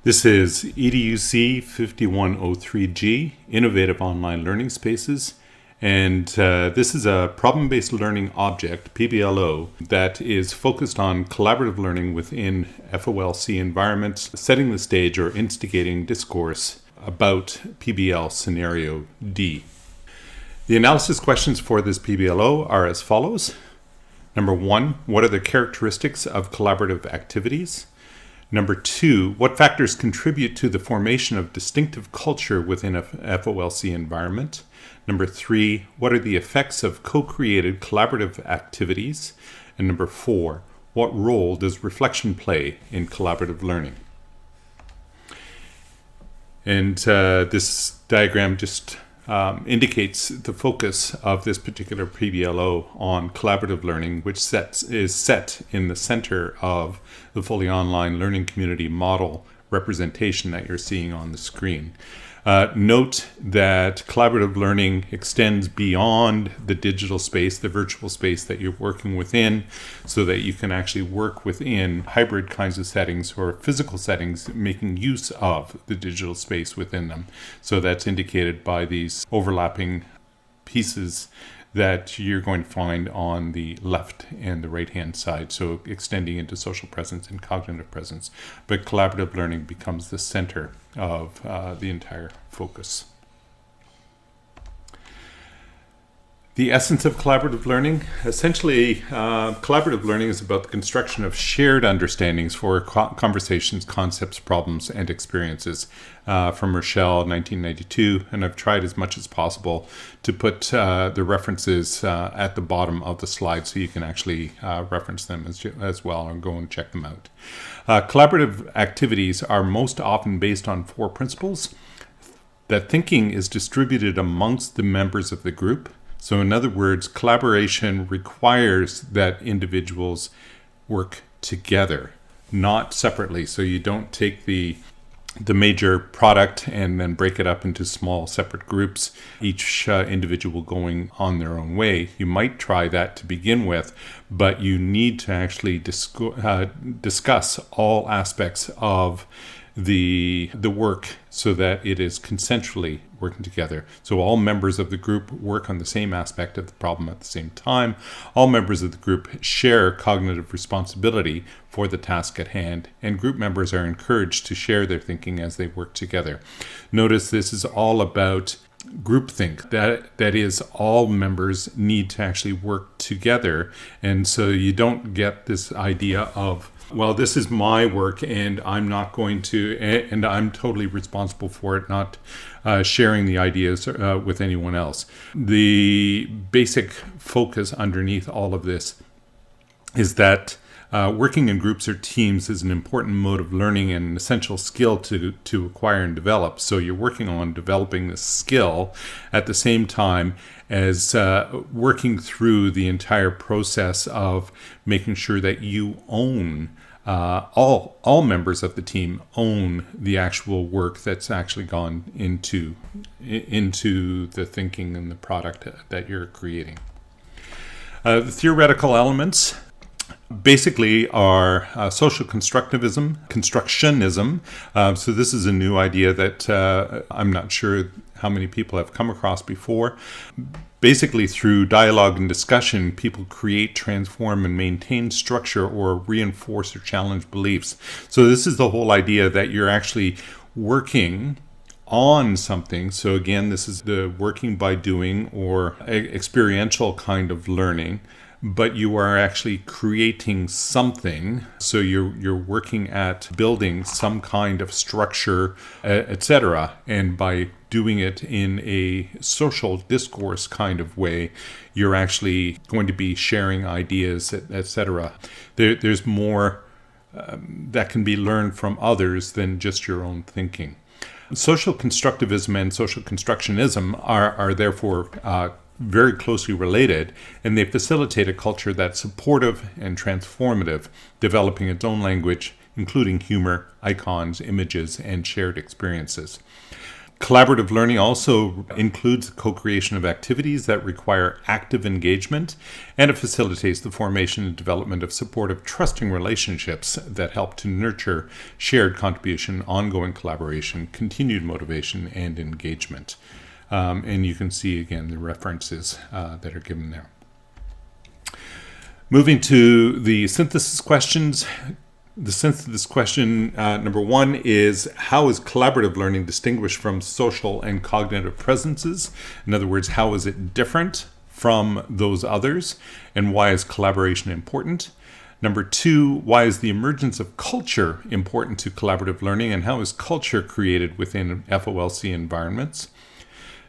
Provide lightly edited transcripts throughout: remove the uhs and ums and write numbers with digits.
This is EDUC 5103G, Innovative Online Learning Spaces. And this is a problem-based learning object, PBLO, that is focused on collaborative learning within FOLC environments, setting the stage or instigating discourse about PBL Scenario D. The analysis questions for this PBLO are as follows. Number 1, what are the characteristics of collaborative activities? Number 2, what factors contribute to the formation of distinctive culture within a FOLC environment? Number 3, what are the effects of co-created collaborative activities? And number 4, what role does reflection play in collaborative learning? And this diagram just indicates the focus of this particular PBLO on collaborative learning, which is set in the center of the fully online learning community model representation that you're seeing on the screen. Note that collaborative learning extends beyond the digital space, the virtual space that you're working within, so that you can actually work within hybrid kinds of settings or physical settings, making use of the digital space within them. So that's indicated by these overlapping pieces that you're going to find on the left and the right-hand side, so extending into social presence and cognitive presence. But collaborative learning becomes the center of the entire focus. The essence of collaborative learning. Essentially, collaborative learning is about the construction of shared understandings for conversations, concepts, problems, and experiences. From Rochelle, 1992, and I've tried as much as possible to put the references at the bottom of the slide so you can actually reference them as well and go and check them out. Collaborative activities are most often based on 4 principles. That thinking is distributed amongst the members of the group. So in other words, collaboration requires that individuals work together, not separately. So you don't take the major product and then break it up into small separate groups, each individual going on their own way. You might try that to begin with, but you need to actually discuss all aspects of the work so that it is consensually working together. So all members of the group work on the same aspect of the problem at the same time. All members of the group share cognitive responsibility for the task at hand, and group members are encouraged to share their thinking as they work together. Notice this is all about groupthink. That is, all members need to actually work together, and so you don't get this idea of, well, this is my work and I'm not going to, and I'm totally responsible for it, not sharing the ideas with anyone else. The basic focus underneath all of this is that working in groups or teams is an important mode of learning and an essential skill to acquire and develop. So you're working on developing this skill at the same time as working through the entire process of making sure that you own all members of the team own the actual work that's actually gone into the thinking and the product that you're creating. The theoretical elements basically are social constructionism. So this is a new idea that I'm not sure how many people have come across before. Basically, through dialogue and discussion, people create, transform, and maintain structure or reinforce or challenge beliefs. So this is the whole idea that you're actually working on something. So again, this is the working by doing or experiential kind of learning, but you are actually creating something. So you're working at building some kind of structure, etc. And by doing it in a social discourse kind of way, you're actually going to be sharing ideas, etc. There's more that can be learned from others than just your own thinking. Social constructivism and social constructionism are therefore very closely related, and they facilitate a culture that's supportive and transformative, developing its own language, including humor, icons, images, and shared experiences. Collaborative learning also includes co-creation of activities that require active engagement, and it facilitates the formation and development of supportive, trusting relationships that help to nurture shared contribution, ongoing collaboration, continued motivation, and engagement. And you can see, again, the references that are given there. Moving to the synthesis questions. The synthesis question number 1 is, how is collaborative learning distinguished from social and cognitive presences? In other words, how is it different from those others? And why is collaboration important? Number 2, why is the emergence of culture important to collaborative learning? And how is culture created within FOLC environments?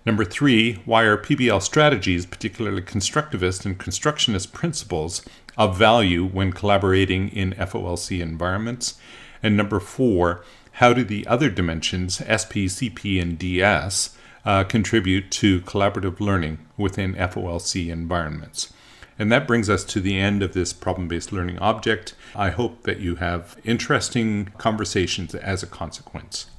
Number 3, why are PBL strategies, particularly constructivist and constructionist principles, of value when collaborating in FOLC environments? And number 4, how do the other dimensions, SP, CP, and DS, contribute to collaborative learning within FOLC environments? And that brings us to the end of this problem-based learning object. I hope that you have interesting conversations as a consequence.